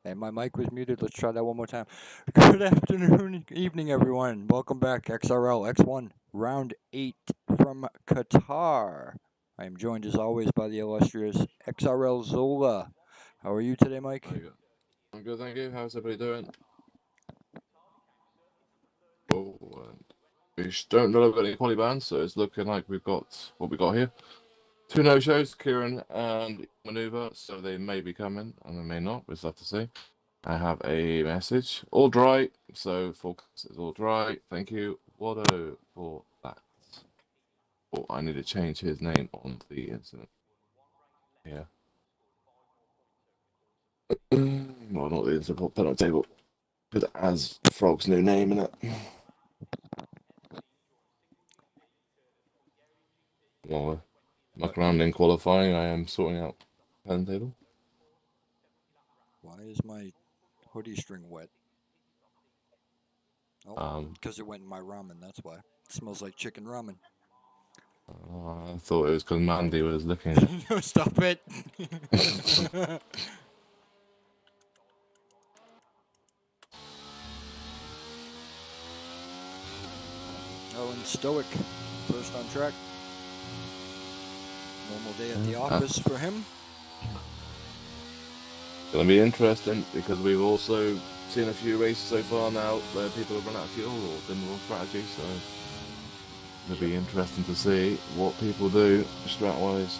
And my mic was muted. Let's try that one more time. Good afternoon, evening, everyone. Welcome back, XRL X1, round 8 from Qatar. I am joined, as always, by the illustrious XRL Zola. How are you today, Mike? There you go. I'm good, thank you. How's everybody doing? Oh, and we don't know if we've got any quali bands, so it's looking like we've got what we got here. Two no-shows, Kieran and Maneuver, so they may be coming and they may not. We'll have to see. I have a message. All dry, so forecast is all dry. Thank you, Watto, for that. Oh, I need to change his name on the incident. Yeah. Well, not the incident, put on the table. Because it has Frog's new name in it. Well, muck around in qualifying, I am sorting out pen table. Why is my hoodie string wet? Oh, because it went in my ramen, that's why. It smells like chicken ramen. I thought it was because Mandy was looking at No, stop it. it. Oh, and Stoic, first on track. Normal day at the office for him. It's going to be interesting because we've also seen a few races so far now where people have run out of fuel or didn't run strategy, so it'll be interesting to see what people do strat-wise.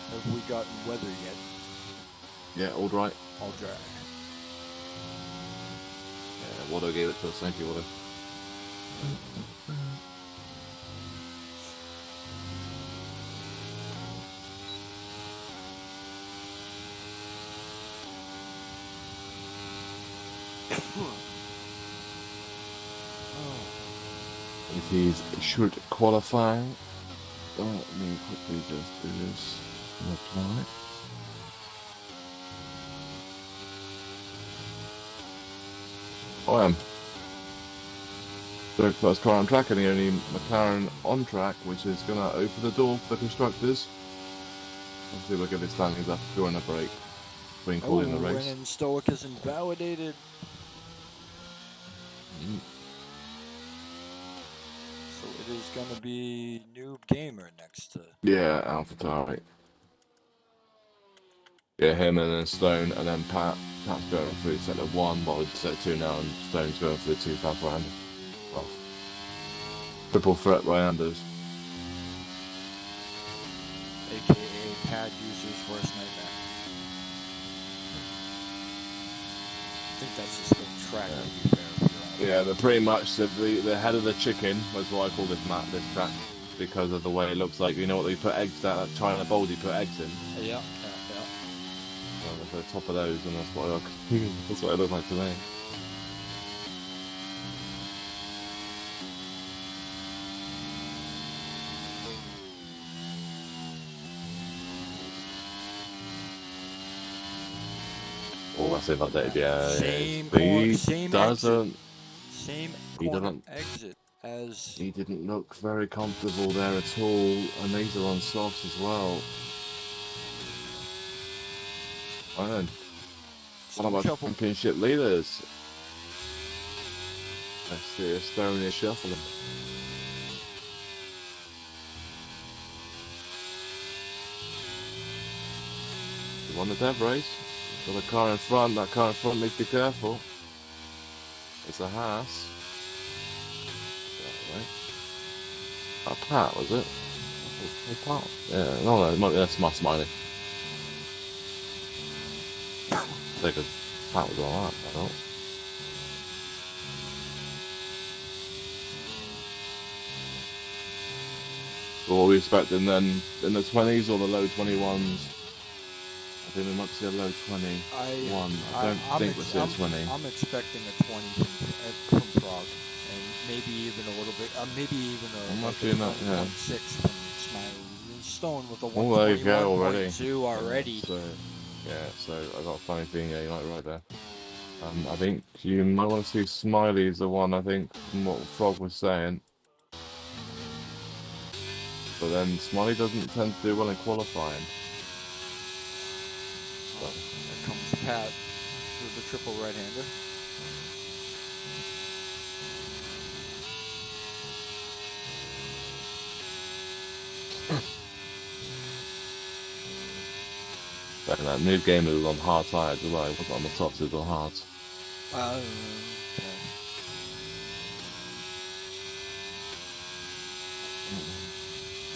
Have we gotten weather yet? Yeah, all right. All dry. Yeah, Watto gave it to us. Thank you, Watto. If he's should qualify, let me quickly just do this and apply. I am. So first car on track and the only McLaren on track, which is going to open the door for the constructors. Obviously, we'll give his standings up during the break between calling the race. And Stoic is invalidated. So it is going to be Noob Gamer next to. Yeah, AlphaTauri. Yeah, him and then Stone, and then Pat. Pat's going through set of 1, but set 2 now, and Stone's going for the 2 South right handers. Well, triple threat right handers. AKA pad user's worst nightmare. I think that's just the track, to be fair. Yeah, they're pretty much the head of the chicken, was what I call this track, because of the way it looks like. You know what they put eggs down, that China bowl you put eggs in? Yeah. Well, they put the top of those, and that's what it looks like to me. Oh, I say updated, yeah. Same doesn't. Same corner exit as. He didn't look very comfortable there at all, and these are on softs as well. Fine. What about championship leaders? Let's see if Stone is shuffling. He won the dev race. Got a car in front. That car in front needs to be careful. It's a Haas. Right. Pat, was it? Pat? Yeah, no, that's my Smiley. I think Pat was alright, I thought. So what are we expecting then? In the 20s or the low 21s? I think we might see a low 21. I don't think we'll see a 20. I'm expecting a 20 from Frog, and maybe even a little bit, maybe even a 6 from Smiley. Stone with a 121.2 already. So I got a funny thing. Yeah, you're right there. I think you might want to see Smiley is the one. I think from what Frog was saying. But then Smiley doesn't tend to do well in qualifying. There comes Pat with the triple right-hander. Back in that new game, it was on hard tires as well. It wasn't on the softs, it was on hards. Okay.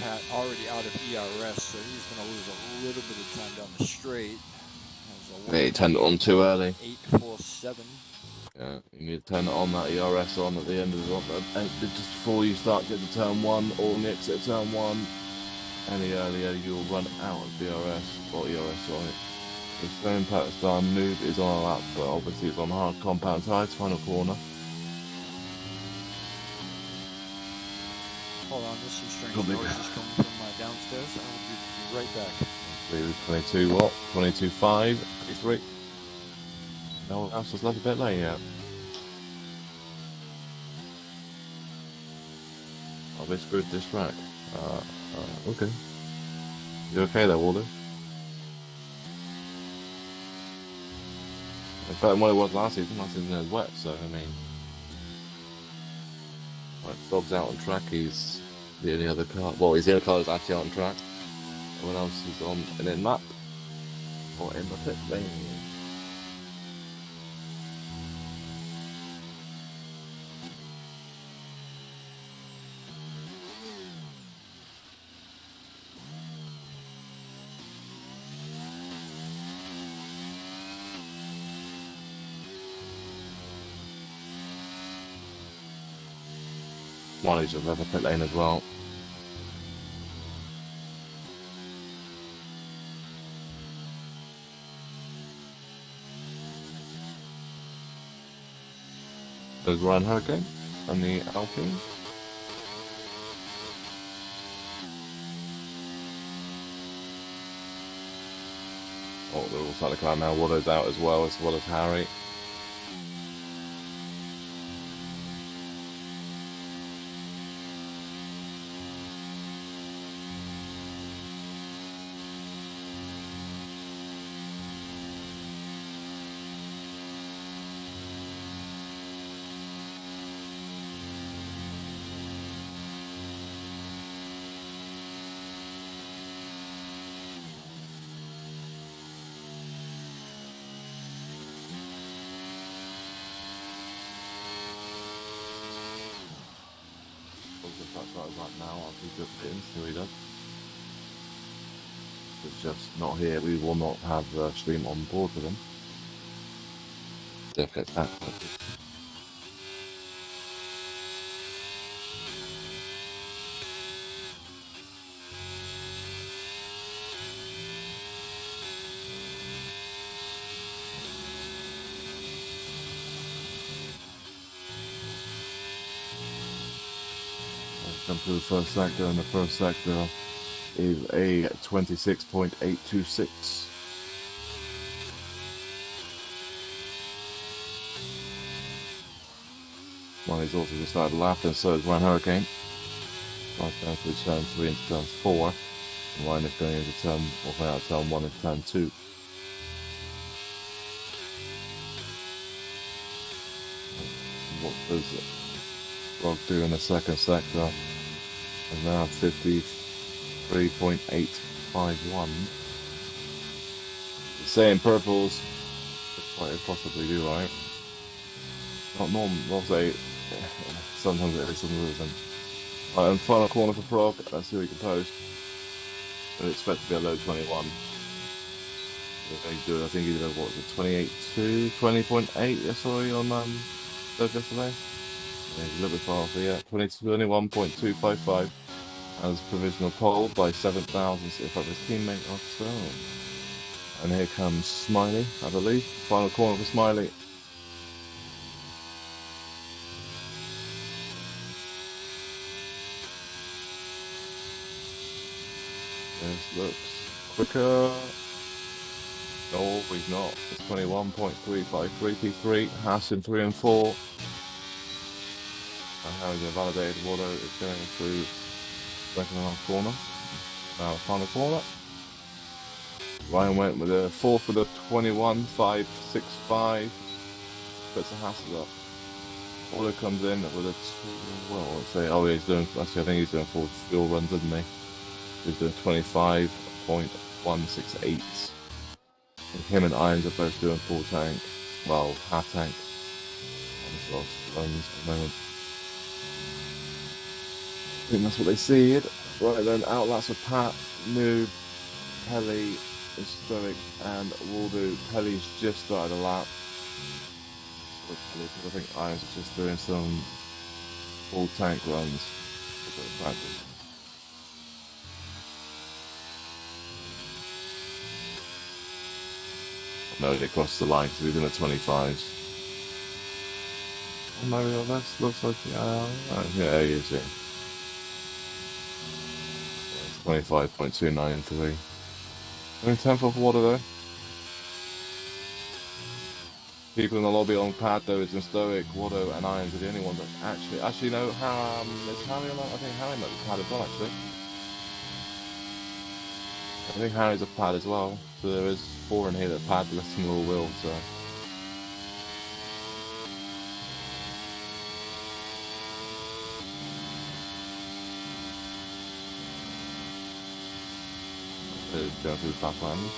Pat already out of ERS, so he's going to lose a little bit of time down the straight. They turned it on too early. 8.47. Yeah, you need to turn it on, that ERS on at the end of the just before you start getting to turn one or the exit of turn one. Any earlier, you'll run out of DRS or ERS, sorry. The Spain Pakistan move is on a lap, but obviously it's on hard compound tires, final corner. Hold on, there's some strange noises coming from my downstairs. I'll be right back. 22 watt, 22.5, 23. No one else has left a bit late yet. Oh, they screwed this track. Okay. You okay there, Waldo? It's better than what it was last season. Last season it was wet, so I mean, like Dobbs out on track, he's the only other car. Well, he's the other car that's actually out on track. Everyone else is on an in lap or in the pit lane. Smiley's at the pit lane as well. There's Ryan Hurricane and the Alpine. Oh, they're all starting to come out now. Waldo's out as well as Harry. Right now, I'll keep it in, see what he does. It's just not here. We will not have the stream on board with him. Jeff gets back. Come through the first sector, and the first sector is a 26.826. Money's also just started lap, and so is Ryan Hurricane. Right down through turn 3 into turn 4. And Ryan is going into turn, or out turn 1 into turn 2. What does Rock do in the second sector? And now 53.851. Saying purples, quite possibly do, right? Not normal, I'll say sometimes it is, sometimes it isn't. Right, and final corner for Frog, let's see what he can post. I expect to be a low 21. They do it, I think he did, what was it, 28.2, 20.8, sorry, on yesterday. Yeah, he's a little bit far off, yeah, 21.255 as provisional pole by 7,000 of his teammate also. And here comes Smiley, I believe. Final corner for Smiley. This looks quicker. No, he's not. It's 21.353 P3. Haas in 3 and 4. And how is it validated? Water is going through second and half corner. Now final corner. Ryan went with a 4 for the 21, 5.65. Puts a hassle up. Auto comes in with a 2. Well, let's say, oh, he's doing. Actually, I think he's doing 4 fuel runs, isn't he? He's doing 25.168. Him and Irons are both doing full tank. Well, half tank. Runs at the moment. I think that's what they said. Right then, outlets for Pat, Noob, Pelly, Stoic, and Waldo. Pelly's just started a lap. Because I think Irons is just doing some full tank runs. No, they crossed the line because he's in the 25s. Oh, Mario, that looks like yeah, he is, yeah. 25.293. Only 10th of water though. People in the lobby on pad though is in Stoic, Watto, and Irons are the only ones that actually no. Is Harry on that? I think Harry might be pad as well. Actually, I think Harry's a pad as well. So there is 4 in here that pad, the rest of them all will. So. Going through the backland.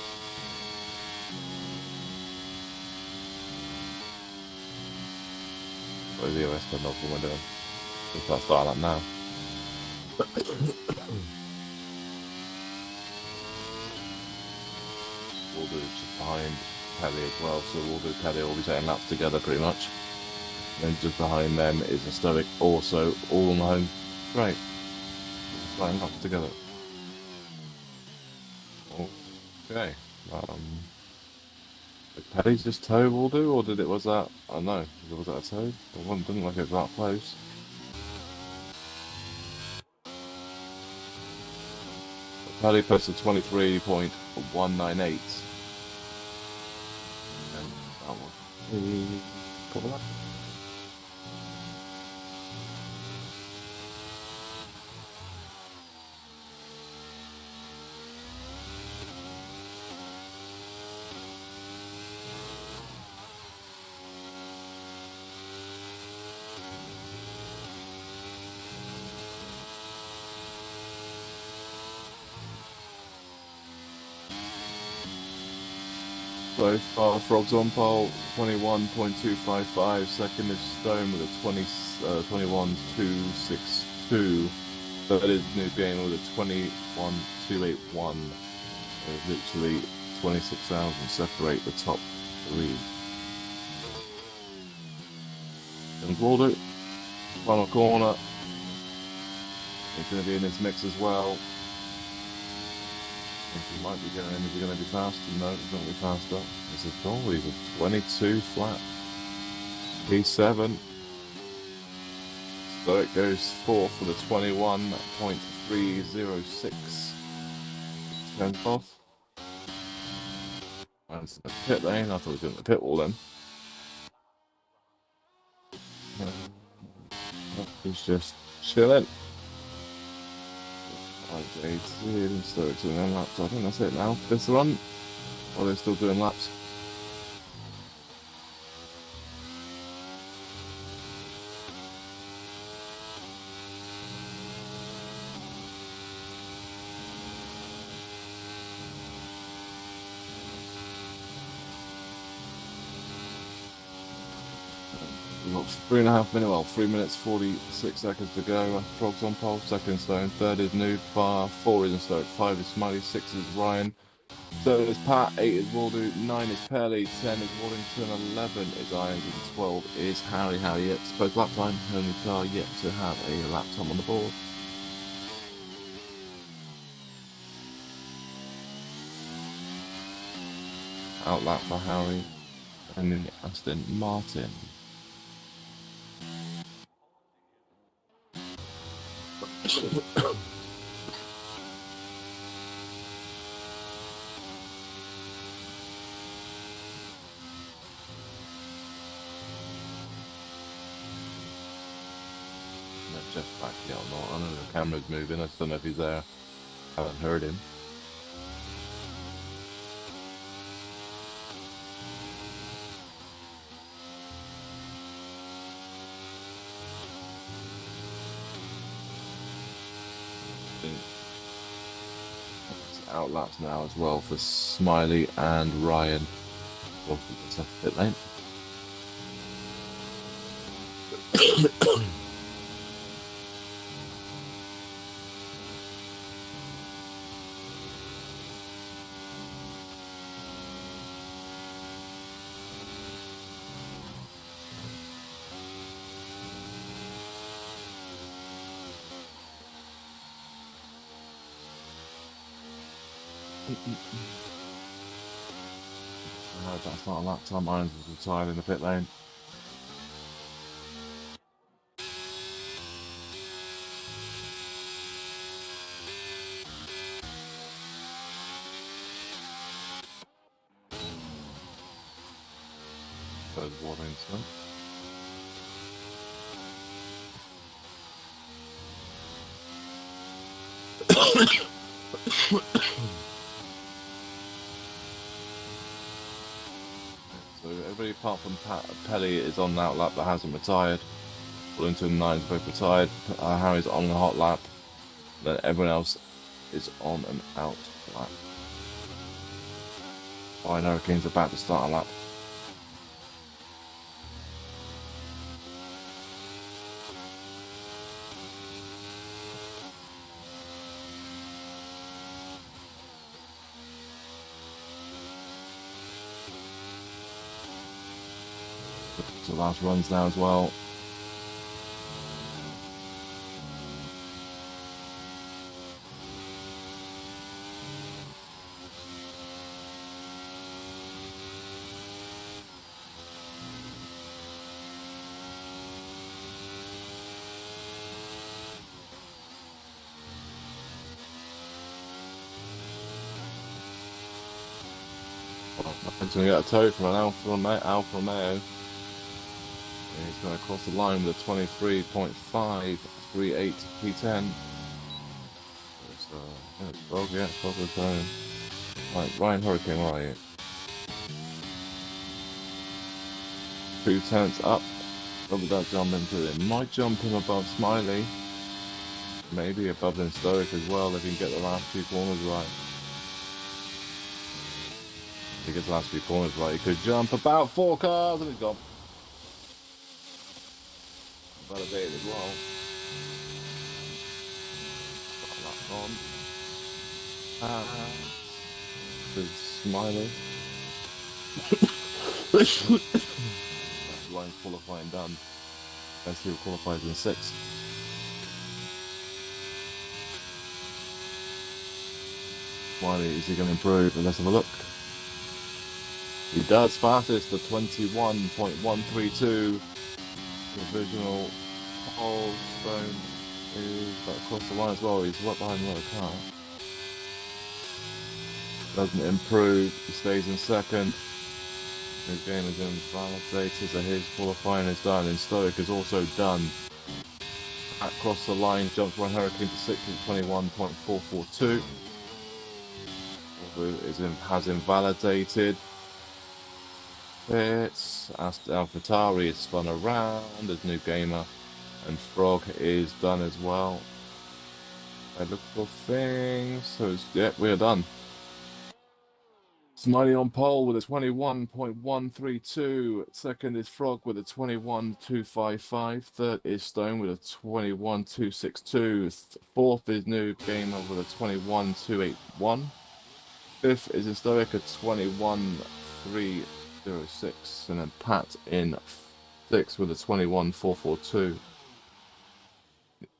What is the OS turned off? What am I doing? Let's start starting up now. Waldo is just behind Pelly as well, so Waldo and Pelly will be taking laps together pretty much. And then just behind them is a Stoic, also all on the home straight. Starting laps together. Okay. Did Pelly's just toe Waldo, or was that? I don't know. Was that a toe? It didn't look like it was that close. Pelly posted 23.198. And that was the couple of so far, Frogs on pole, 21.255. Second is Stone with a 21.262. Third is New Game with a 21.281. There's literally 26,000 separate the top 3. And Waldo, final corner. He's going to be in this mix as well. He might be going in. Is he going to be faster? No, he's not going to be faster. He's a 22 flat. P7. So it goes 4 for the 21.306. Turns off. That's the pit lane. I thought he was doing the pit wall then. He's just chilling. 18, so it's doing laps. I think that's it now. This run, or they're still doing laps. We've got 3.5 minutes, well, 3 minutes 46 seconds to go. Frogs on pole, second Stone, third is Nude, 4 is in Stoke, 5 is Smiley, 6 is Ryan, 7 is Pat, 8 is Waldo, 9 is Pelly, 10 is Wallington, 11 is Irons, and 12 is Harry. Harry yet supposed lap time, only car yet to have a lap time on the board. Out lap for Harry, and then Aston Martin. Jeff back here or not. I know the camera's moving. I just don't know if he's there. I haven't heard him. outlaps now as well for Smiley and Ryan. Both of us a bit late. That's not a lap time. Irons was retired in the pit lane. Third warning incident. So everybody apart from Pelly is on an out lap that hasn't retired. Wellington and Nines both retired. Harry's on a hot lap. Then everyone else is on an out lap. Fine Hurricane's about to start a lap. So last runs now as well. He's going to get a tow from an Alfa Romeo. And he's going to cross the line with a 23.538 P10. It's Frog, yeah, Frog was home. Right, Ryan Hurricane, where are you? 2 tenths up. Double that jump into it. Might jump him above Smiley. Maybe above him Stoic as well if he can get the last 2 corners right. If he gets the last 2 corners right, he could jump about 4 cars and he's gone. Validated as well. Got that on. With Smiley. That's line qualifying done. Best who qualifies in 6th. Smiley, is he going to improve? Let's have a look. He does. Fastest to 21.132. Provisional pole stone is across the line as well. He's right behind the other car. Doesn't improve. He stays in 2nd. His game is invalidated, so his qualifying is done. And Stoic is also done. Across the line, jumps one Hurricane to 6th at 21.442. Has invalidated. It's AlphaTauri is spun around as new gamer, and Frog is done as well. I look for things. So yeah, we're done. Smiley on pole with a 21.132. 2nd is Frog with a 21.255. 3rd is Stone with a 21.262. 4th is New Gamer with a 21.281. 5th is Stoic at 21.306. And then Pat in 6th with a 21.442.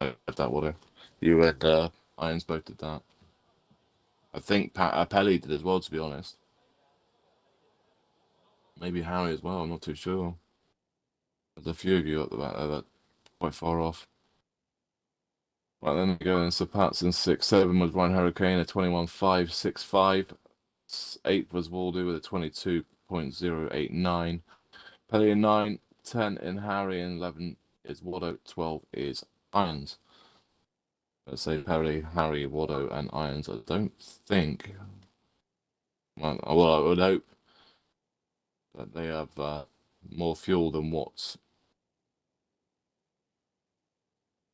If that would have. You and Irons both did that. I think Pelly did as well, to be honest. Maybe Harry as well, I'm not too sure. There's a few of you at the back there that are quite far off. Right, then we go in. So Pat's in 6, 7 was Ryan Hurricane at 21.565. 8th was Waldo with a 22.089. Pelly in 9, 10 in Harry, and 11 is Waldo, 12 is Irons. Let's say Pelly, Harry, Waldo, and Irons. I don't think. Well, I would hope that they have more fuel than what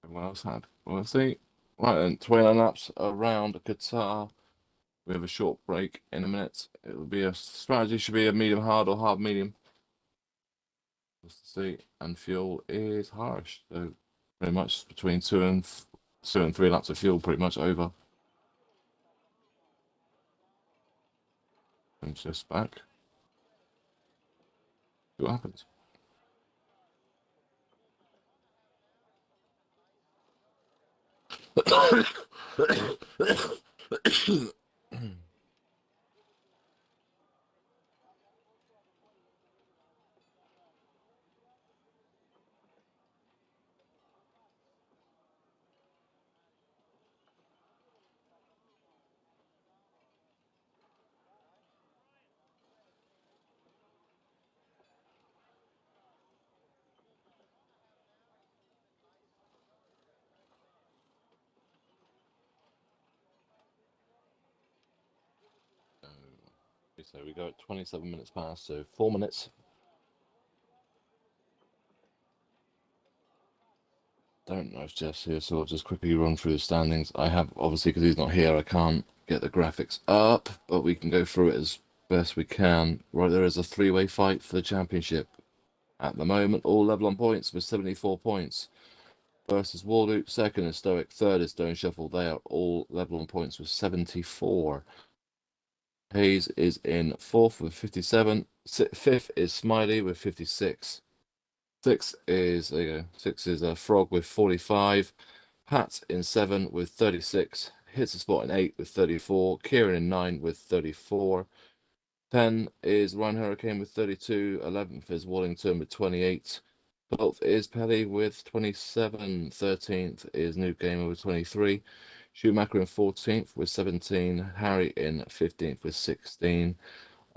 everyone else had. We'll see. Right then, 29 laps around Qatar. We have a short break in a minute. It will be a strategy, should be a medium hard or hard medium. Let's see. And fuel is harsh. So pretty much between two and 3 laps of fuel, pretty much over. And just back. See what happens. So we go at 27 minutes past, so 4 minutes. Don't know if Jeff's here, so I'll just quickly run through the standings. I have, obviously, because he's not here, I can't get the graphics up, but we can go through it as best we can. Right, there is a three-way fight for the championship. At the moment, all level on points with 74 points. First is Waldo, second is Stoic, third is Stone Shuffle. They are all level on points with 74. Hayes is in fourth with 57. Fifth is Smiley with 56. Sixth is, there you go, sixth is Frog with 45. Pat in 7 with 36. Hits the spot in 8 with 34. Kieran in 9 with 34. 10 is Ryan Hurricane with 32. 11th is Wallington with 28. 12th is Pelly with 27. 13th is New Gamer with 23. Schumacher in 14th with 17. Harry in 15th with 16.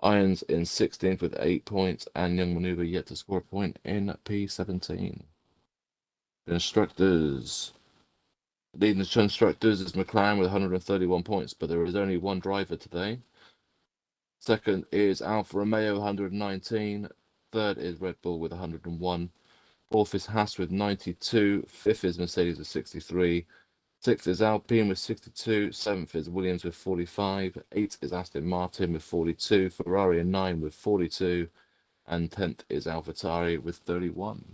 Irons in 16th with 8 points. And Young Maneuver yet to score a point in P17. Constructors. Leading the constructors is McLaren with 131 points, but there is only one driver today. Second is Alfa Romeo, 119. Third is Red Bull with 101. Fourth is Haas with 92. Fifth is Mercedes with 63. Sixth is Alpine with 62. Seventh is Williams with 45. Eighth is Aston Martin with 42. Ferrari in 9 with 42. And 10th is AlphaTauri with 31.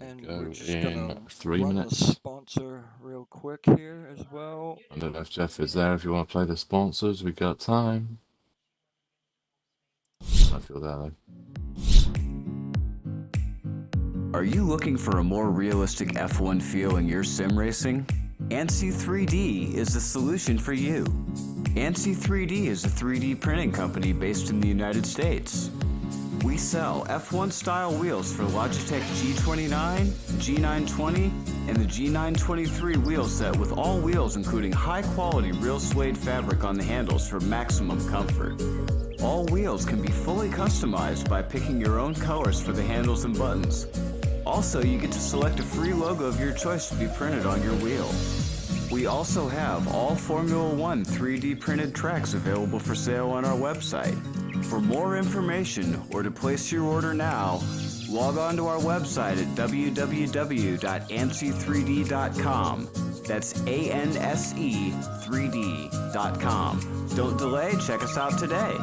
And we're Go just in gonna 3 run the minutes. sponsor real quick here as well. I don't know if Jeff is there. If you want to play the sponsors, we got time. I feel that though. Are you looking for a more realistic F1 feel in your sim racing? ANSI 3D is the solution for you. ANSI 3D is a 3D printing company based in the United States. We sell F1 style wheels for Logitech G29, G920, and the G923 wheel set with all wheels including high quality real suede fabric on the handles for maximum comfort. All wheels can be fully customized by picking your own colors for the handles and buttons. Also, you get to select a free logo of your choice to be printed on your wheel. We also have all Formula One 3D printed tracks available for sale on our website. For more information or to place your order now, log on to our website at www.ansi3d.com. That's ANSE3D.com. Don't delay, check us out today.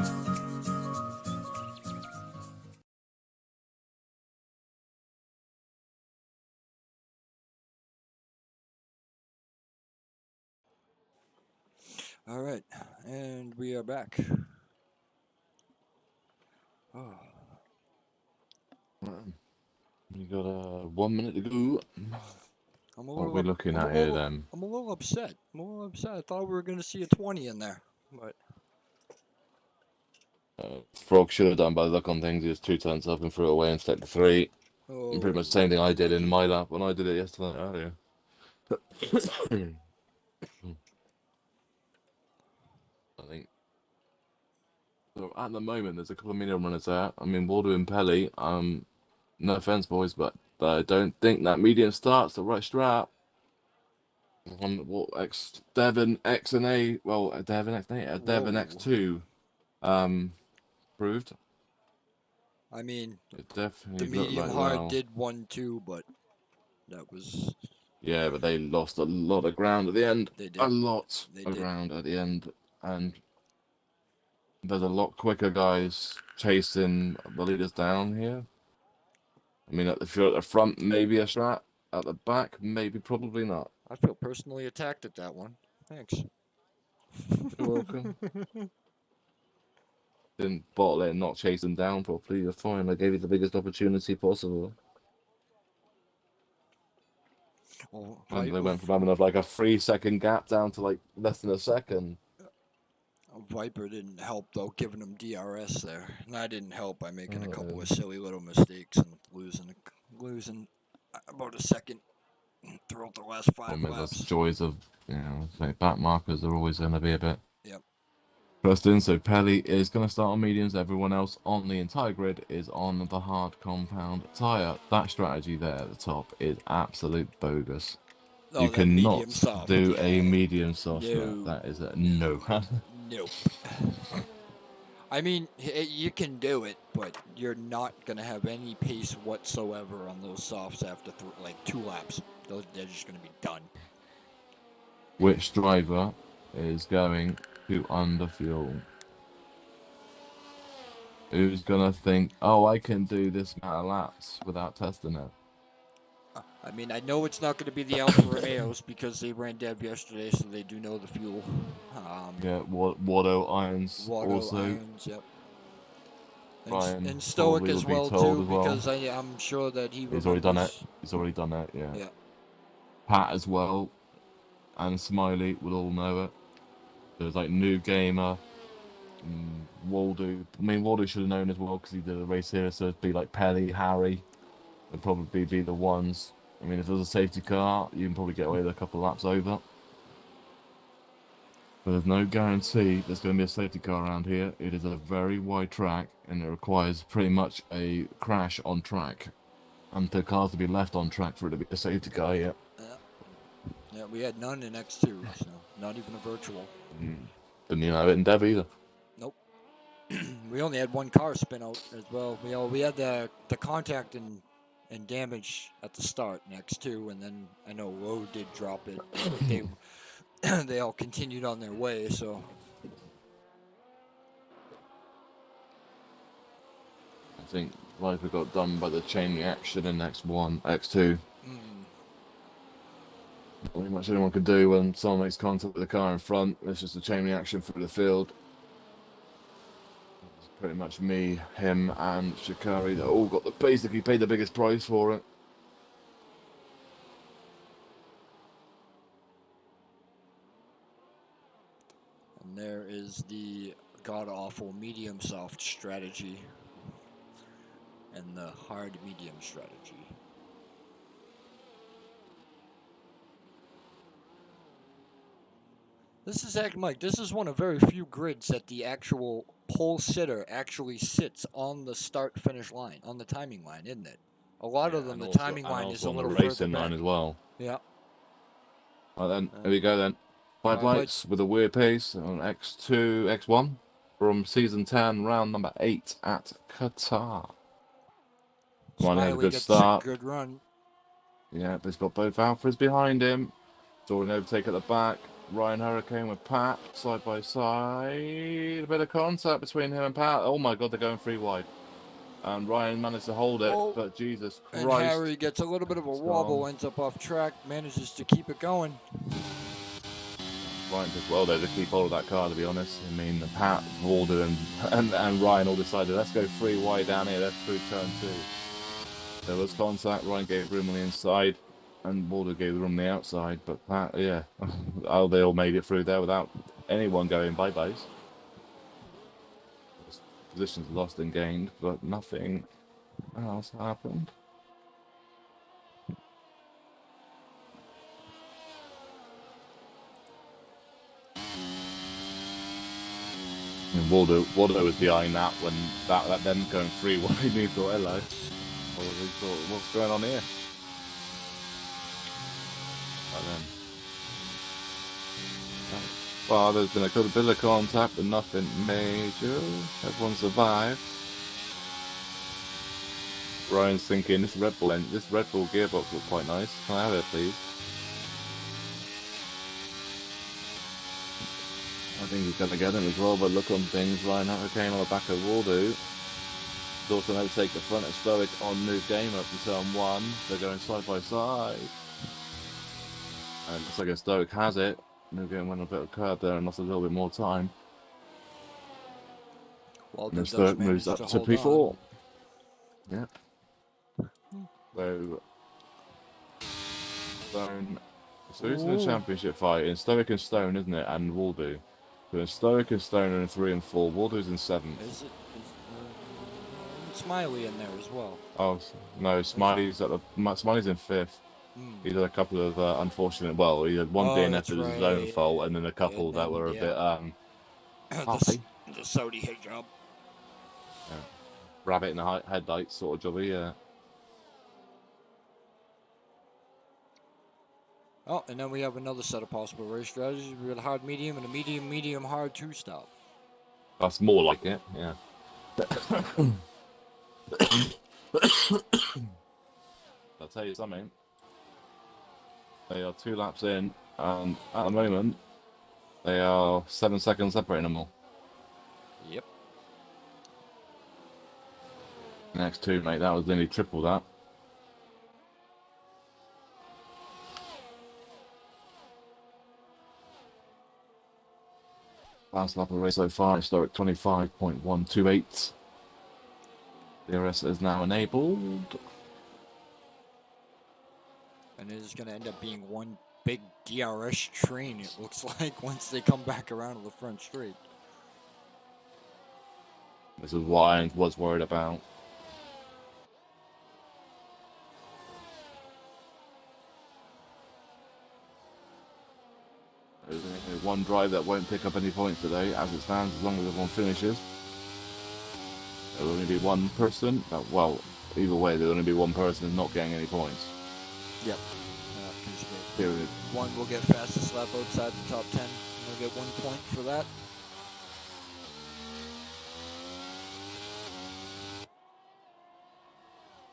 All right, and we are back. Oh. You got 1 minute to go. I'm a What are little, we looking at here then? I'm a little upset. I'm a little upset. I thought we were going to see a 20 in there, but Frog should have done by the look on things. He was 2 turns up and threw it away and stuck to 3. And pretty much the same thing I did in my lap when I did it yesterday earlier. I think. So at the moment, there's a couple of medium runners there. I mean, Waldo and Pelly. No offense, boys, but I don't think that medium starts the right strap. What X Devon X and A? Well, Devon X and A, Devon X2. Proved. I mean, It definitely the looked medium like hard well. did 1-2, but that was Yeah, but they lost a lot of ground at the end. They did. A lot They of did. ground at the end, and there's a lot quicker guys chasing the leaders down here. I mean, if you're at the front, maybe a strat. At the back, maybe probably not. I feel personally attacked at that one. Thanks. You're welcome. Didn't bottle it and not chase them down properly. You're fine. I gave you the biggest opportunity possible. Oh, And they went from having like a 3 second gap down to like less than a second. Viper didn't help though, giving him DRS there, and I didn't help by making a couple Oh. of silly little mistakes and losing about a second throughout the last I five mean, there's laps. joys of, like back markers are always going to be a bit. Yep. First in, so Pelly is going to start on mediums. Everyone else on the entire grid is on the hard compound tyre. That strategy there at the top is absolute bogus. Oh, You that medium cannot soft. do Yeah. a medium soft No. strat. That is a no. Nope. I mean, you can do it, but you're not gonna have any pace whatsoever on those softs after like 2 laps. They're just gonna be done. Which driver is going to underfuel? Who's gonna think, oh, I can do this amount of laps without testing it? I mean, I know it's not going to be the Alfa Romeos because they ran dev yesterday, so they do know the fuel. Yeah, Watto Irons also. Irons, yep. Ryan And Stoic probably as would be well told too, as well. because I'm sure that He's already done it. He's already done it. Yeah. Yeah. Pat as well, and Smiley will all know it. There's like New Gamer, Waldo. I mean, Waldo should have known as well because he did a race here, so it'd be like Pelly, Harry, would probably be the ones. I mean, if there's a safety car, you can probably get away with a couple of laps over. But there's no guarantee there's going to be a safety car around here. It is a very wide track, and it requires pretty much a crash on track. And the cars to be left on track for it to be a safety car, yeah. Yeah, we had none in X2, so not even a virtual. Didn't you have it in Dev either? Nope. We only had one car spin out as well. We had the contact and damage at the start in X2, and then I know Lowe did drop it. They all continued on their way, so. I think Viper got done by the chain reaction in X1, X2. Not really much anyone could do when someone makes contact with the car in front. It's just a chain reaction through the field. It's pretty much me, him, and Shikari that all got basically paid the biggest price for it. And there is the god-awful medium-soft strategy and the hard-medium strategy. This is Mike. This is one of very few grids that the actual pole sitter actually sits on the start-finish line, on the timing line, isn't it? A lot of them, the timing line is a little further back. Racing line as well. Yeah. Right then, here we go then. 5 lights with a weird pace on X2, X1 from season 10, round number 8 at Qatar. Smiley had a good start. Good run. Yeah, but he's got both Alphas behind him. Jordan overtake at the back. Ryan Hurricane with Pat side by side. A bit of contact between him and Pat. Oh my god, they're going 3 wide. And Ryan managed to hold it, but Jesus Christ. And Harry gets a little bit of a wobble, ends up off track, manages to keep it going. Ryan did well there to keep hold of that car, to be honest. I mean, Pat, Waldo, and Ryan all decided, let's go 3 wide down here, let's through turn 2. There was contact, Ryan gave room on the inside, and Waldo gave the room on the outside, but Pat, yeah, they all made it through there without anyone going bye-byes. Positions lost and gained, but nothing else happened. And Waldo was behind that when that them going 3 wide. He thought, hello. Or he thought, what's going on here? But then, well, there's been a good bit of contact, but nothing major. Everyone survived. Ryan's thinking this Red Bull gearbox looks quite nice. Can I have it, please? think he's going to get him as well, but look on things. Ryan Hurricane on the back of Waldo. He's also going to take the front of Stoic on New Game up to turn 1. They're going side by side. And it looks like Stoic has it. New Game went a bit of curve there and lost a little bit more time. Well, And then Stoic moves up to P4. Yeah. So Stone. So who's in the championship fight? In Stoic and Stone, isn't it? And Waldo. So Stoic and Stone are in 3 and 4. Waldo's in 7th. Is it? Smiley in there as well. Oh no, Smiley's in 5th. He had a couple of unfortunate. Well, he had one DNF that was his own fault, and then a couple that were a bit the Saudi hit job. Yeah. Rabbit in the headlights sort of jobby, yeah. Oh, and then we have another set of possible race strategies. We got a hard medium and a medium medium hard 2-stop. That's more like it, yeah. I'll tell you something. They are 2 laps in, and at the moment, they are 7 seconds separating them all. Yep. Next 2, mate, that was nearly triple that. Last lap of the race so far, historic 25.128. DRS is now enabled. And it is going to end up being one big DRS train, it looks like, once they come back around to the front straight. This is what I was worried about. There's only one drive that won't pick up any points today, as it stands, as long as everyone finishes. There'll only be one person. Well, either way, there'll only be one person not getting any points. Yep. Period. One will get fastest lap outside the top 10. They'll get 1 point for that.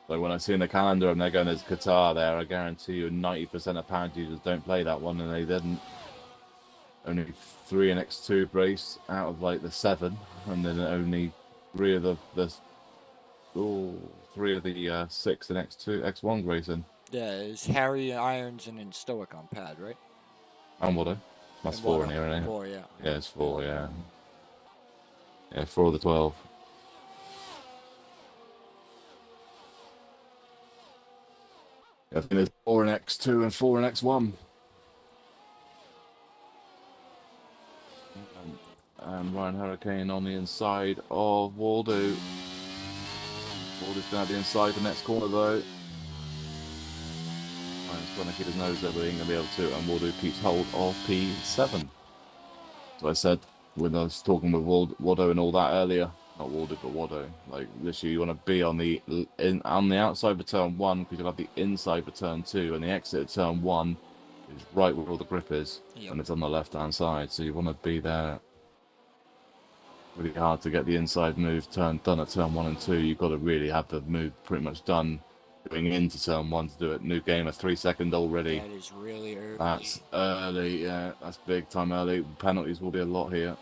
So when I see in the calendar and they're going as Qatar there, I guarantee you 90% of parent users don't play that one, and they didn't. Only 3 in X2 race out of like the 7, and then only 3 of the 6 in X1 racing. Yeah, it's Harry, Irons, and then Stoic on pad, right? And Watto. That's 4 in here, isn't it? 4, yeah. Yeah, it's 4, yeah. Yeah, 4 of the 12. I think there's 4 in X2 and 4 in X1. And Ryan Hurricane on the inside of Waldo. Waldo's going to have the inside the next corner though. Ryan's trying to keep his nose there, but he ain't going to be able to. And Waldo keeps hold of P7. So I said when I was talking with Waldo and all that earlier, not Waldo but Waldo, like literally you want to be on the outside for turn 1 because you'll have the inside for turn 2, and the exit at turn 1 is right where all the grip is, and it's on the left hand side. So you want to be there. Really hard to get the inside move done at turn 1 and 2. You've got to really have the move pretty much done going into turn 1 to do it. New game, a 3 second already. That is really early. That's early, yeah. That's big time early. Penalties will be a lot here.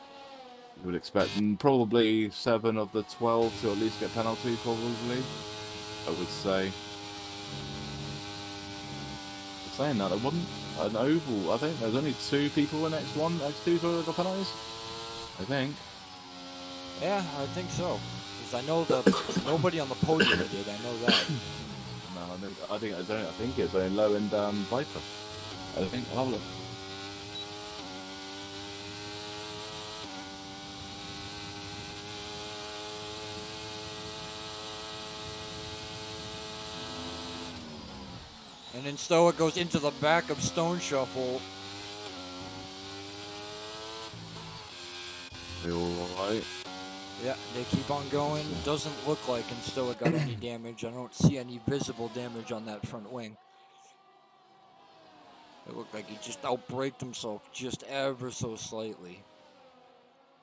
You would expect probably 7 of the 12 to at least get penalty, probably. I would say. Saying that, there wasn't an oval. I think there's only 2 people in X1, X2 who got penalties. I think. Yeah, I think so. Because I know that nobody on the podium did. I know that. No, I think it's only Low and Viper. I think. I'll have a look. And then Stoic goes into the back of Stone Shuffle. They all right? Yeah, they keep on going. Doesn't look like Stoic got any damage. I don't see any visible damage on that front wing. It looked like he just outbraked himself just ever so slightly.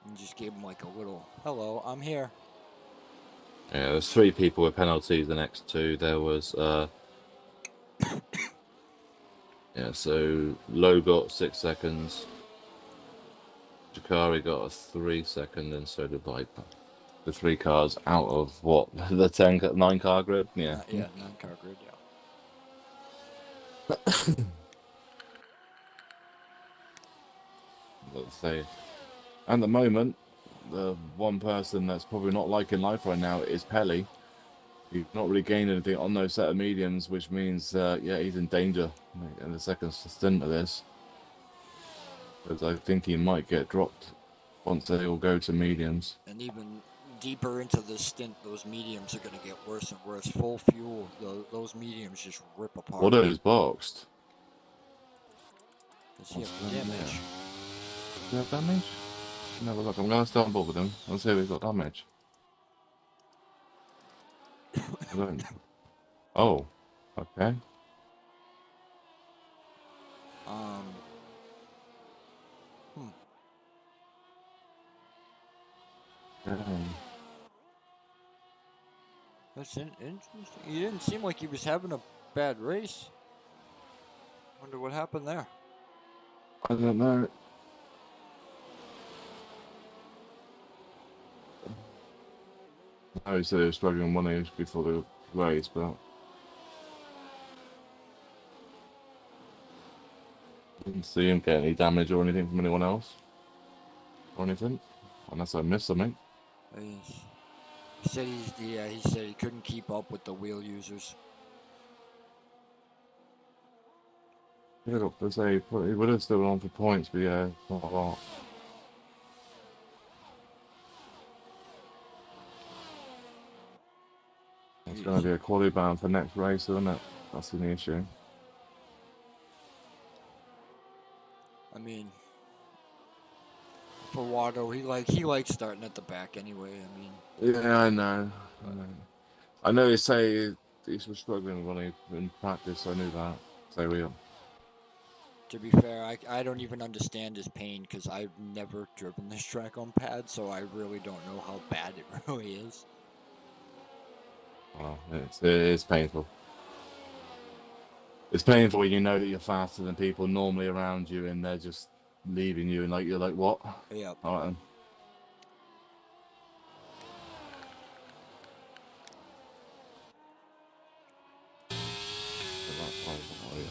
And just gave him like a little, hello, I'm here. Yeah, there's 3 people with penalties. The next 2, there was yeah. So Low got 6 seconds. Jakari got a 3-second, and so did Viper. The 3 cars out of what the 9 car grid. Yeah. Yeah, 9-car grid. Yeah. Let's say, at the moment, the one person that's probably not liking life right now is Pelly. He's not really gained anything on those set of mediums, which means, yeah, he's in danger in the second stint of this. Because I think he might get dropped once they all go to mediums. And even deeper into the stint, those mediums are going to get worse and worse. Full fuel, those mediums just rip apart. What is boxed? Does he have damage? Do you have damage? Never look. I'm going to start on board with him. Let's see if he's got damage. I don't. Oh, okay. Okay. That's interesting. He didn't seem like he was having a bad race. Wonder what happened there. I don't know. I said he was struggling one age before the race, but didn't see him get any damage or anything from anyone else. Or anything. Unless I missed something. He said he said he couldn't keep up with the wheel users. Yeah, let's say he would have still on for points, but yeah, not a lot. It's going to be a quality ban for next race, isn't it? That's the issue. I mean, for Watto, he likes starting at the back anyway. I mean, Yeah, I know. I know they say he was struggling when he in practice. I knew that. So we. To be fair, I don't even understand his pain because I've never driven this track on pad, so I really don't know how bad it really is. Well, it's painful. It's painful when you know that you're faster than people normally around you, and they're just leaving you, and you're like, what? Yeah. All right then. Oh, yeah.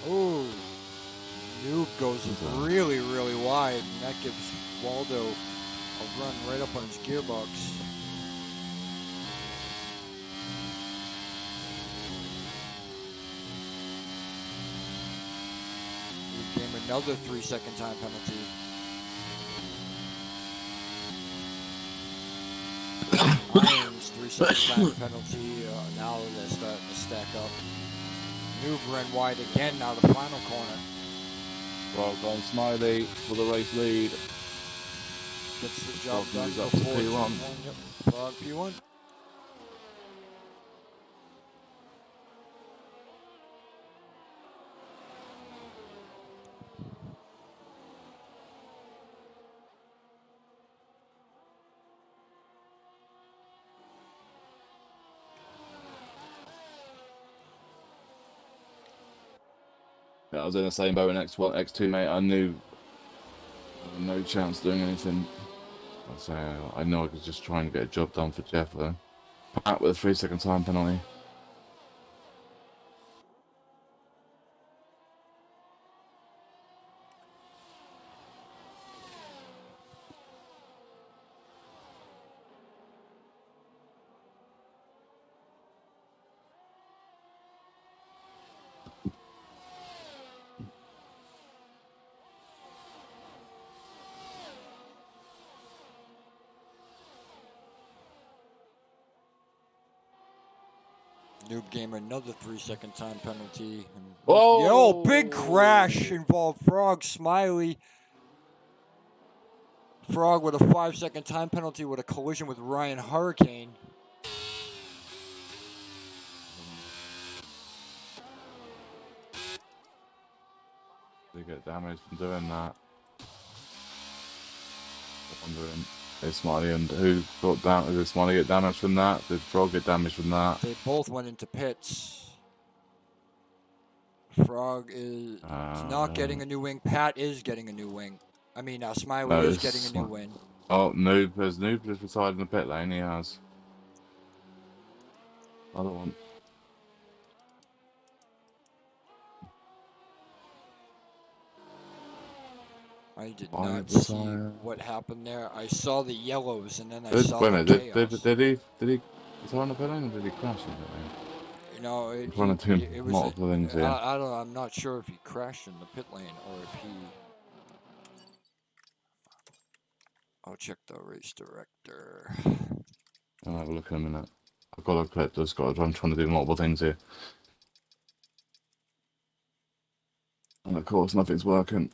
Oh, Noob goes really, really wide, and that gives Waldo a run right up on his gearbox. Noob gave another 3-second time penalty. Irons 3-second time penalty. Now they're starting to stack up. Noob ran wide again now the final corner. Well done, Smiley, for the race lead. Gets the job done Up before to P1. Yep. Frog P1. Yeah, I was in the same boat in X1, X2, mate. I knew no chance doing anything. I know I could just try and get a job done for Jeff though. Back with a 3-second time penalty. Noob game another 3-second time penalty. Oh! Yo, big crash involved Frog, Smiley. Frog with a 5-second time penalty with a collision with Ryan Hurricane. get damaged from doing that. I'm wondering, is Smiley and who got down? Did Smiley get damaged from that? Did Frog get damaged from that? They both went into pits. Frog is not getting a new wing. Pat is getting a new wing. I mean, Smiley is getting a new wing. Oh, Noob just retired in the pit lane. He has. Other one. I did not see what happened there. I saw the yellows and then I saw the chaos. Did he retire in the pit lane or did he crash in the pit lane? No, I'm trying to do multiple things here. I don't know. I'm not sure if he crashed in the pit lane or if he. I'll check the race director. I'll have a look in a minute. I've got a clip. I'm trying to do multiple things here. And of course, nothing's working.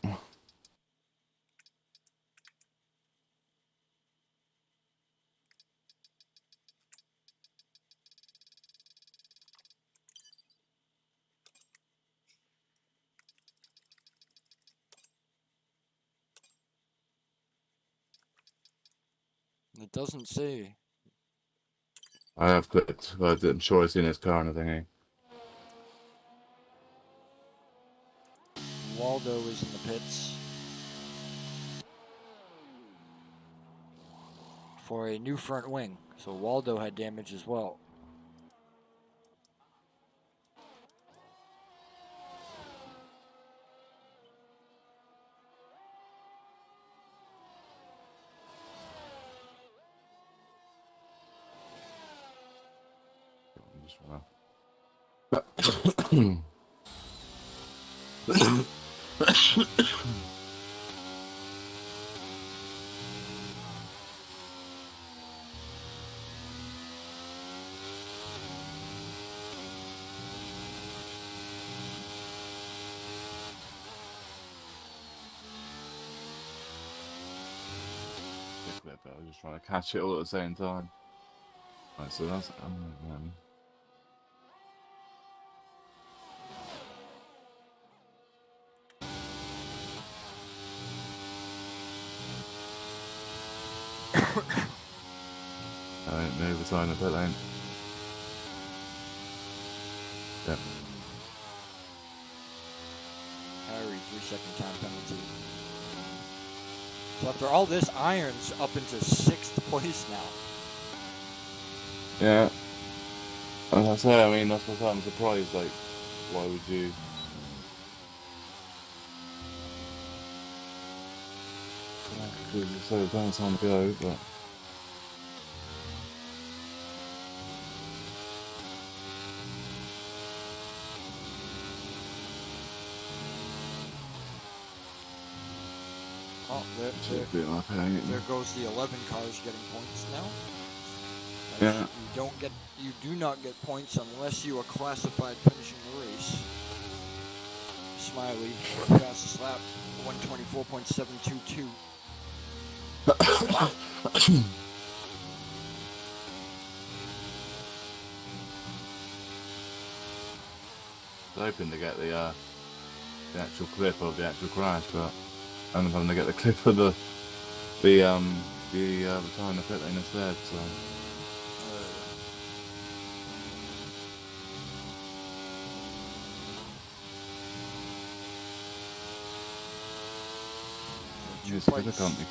It doesn't say. I have clipped. I'm sure I've seen his car and everything. Waldo is in the pits for a new front wing. So Waldo had damage as well. I was just trying to catch it all at the same time. Right, so that's move aside the pit lane. Yep. Harry, 3-second time penalty. So after all this, Iron's up into 6th place now. Yeah. As I say, I mean, that's what I'm surprised. Like, why would you? Because it's so bad time to go, but. Oh, there goes the 11 cars getting points now. Yeah. You do not get points unless you are classified finishing the race. Smiley, fastest lap, 124.722. Hoping to get the actual clip of the actual crash, but I'm having to get the clip of the return of pit lane instead. So. You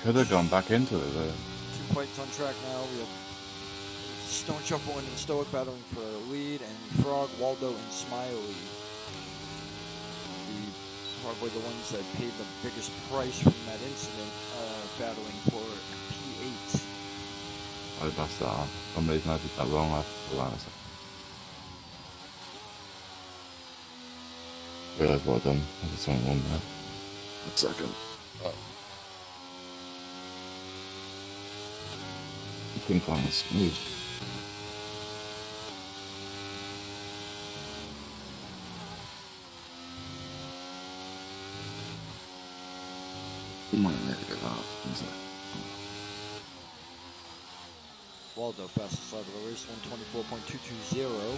could have gone back into it though. 2 fights on track now. We have Stone Shuffle and Stoic battling for the lead, and Frog, Waldo, and Smiley. Probably the ones that paid the biggest price from that incident, battling for P8. I messed that up. For some reason I did that wrong. I realised what I'd done. I did something wrong there. 1 second. I couldn't find the smooth. Waldo, fastest lap of the race, 124.220.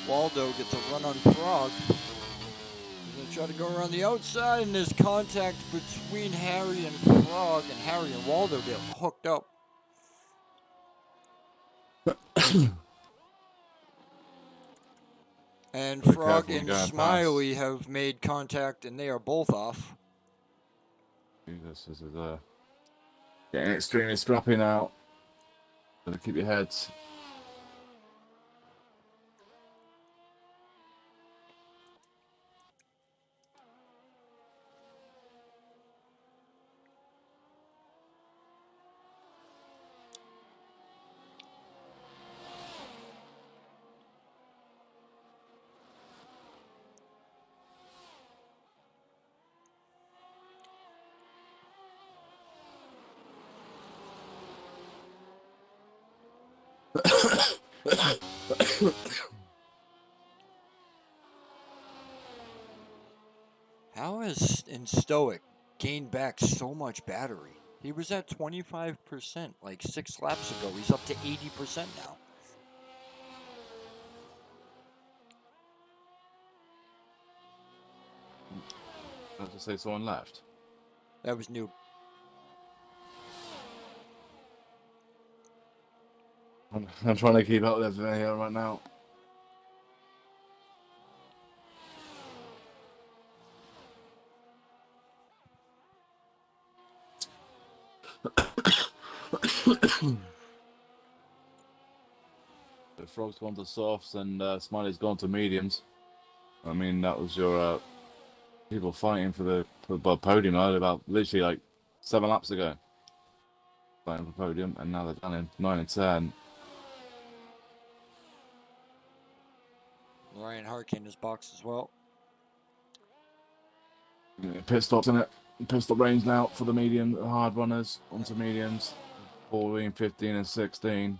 Waldo gets a run on Frog. He's going to try to go around the outside, and there's contact between Harry and Frog, and Harry and Waldo get hooked up. And Frog and Smiley have made contact, and they are both off. This is getting extremely scrappy now. Gotta keep your heads. How has Stoic gained back so much battery? He was at 25% like 6 laps ago. He's up to 80% now. I have to say someone left. That was new. I'm trying to keep up with everything here right now. The Frog's gone to softs and Smiley's gone to mediums. I mean, that was your people fighting for the podium earlier, about literally like 7 laps ago. Fighting for podium, and now they're down in 9 and 10. Ryan Harkin is boxed as well. Yeah, pit stops in it. Pit stop range now for the medium hard runners onto mediums. 14, 15, and 16.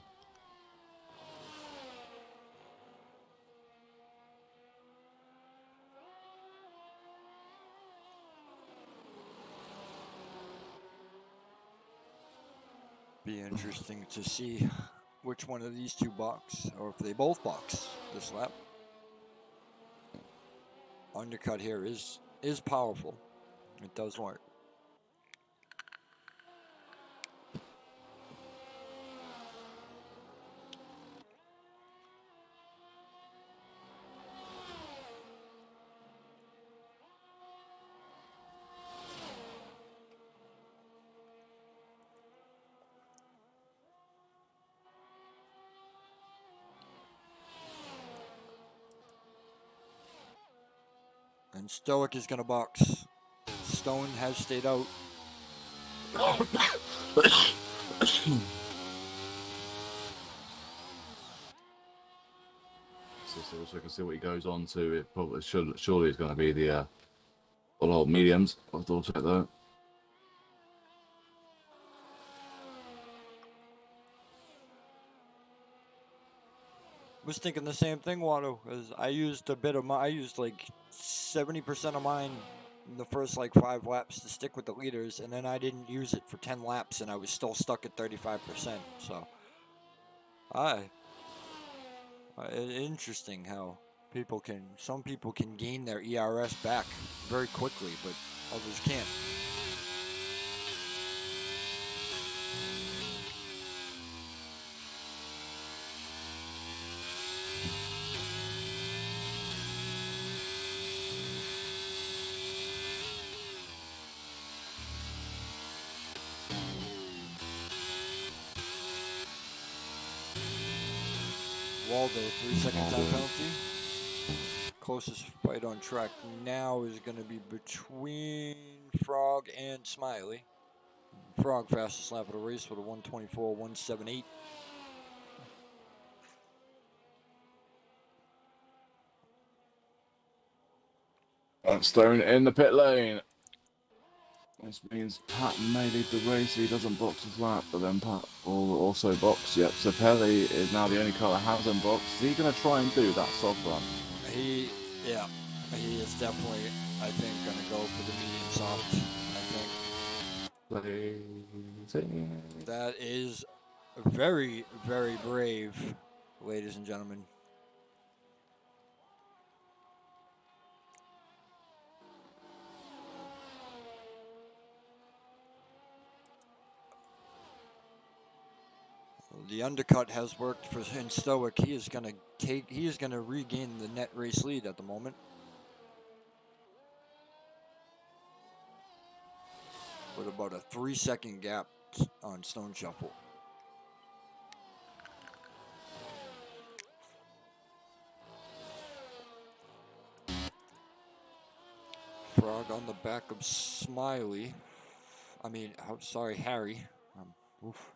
Be interesting to see which one of these two box, or if they both box this lap. Undercut here is powerful. It does work. And Stoic is going to box. Stone has stayed out. So I can see what he goes on to. It probably surely is going to be the old mediums. I'll double check that. Was thinking the same thing, Watto. As I used a bit of I used like 70% of mine in the first like 5 laps to stick with the leaders, and then I didn't use it for 10 laps, and I was still stuck at 35%. So, interesting how some people can gain their ERS back very quickly, but others can't. Waldo, 3-second time penalty. Closest fight on track now is going to be between Frog and Smiley. Frog fastest lap of the race with a 124.178. Stone in the pit lane. This means Pat may lead the race if he doesn't box his lap, but then Pat will also box. Yep, so Pelly is now the only car that hasn't boxed. Is he going to try and do that soft run? He is definitely, I think, going to go for the medium soft. I think that is very, very brave, ladies and gentlemen. The undercut has worked for in Stoic. He is going to regain the net race lead at the moment. With about a 3-second gap on Stone Shuffle. Frog on the back of Smiley. Harry. Oof.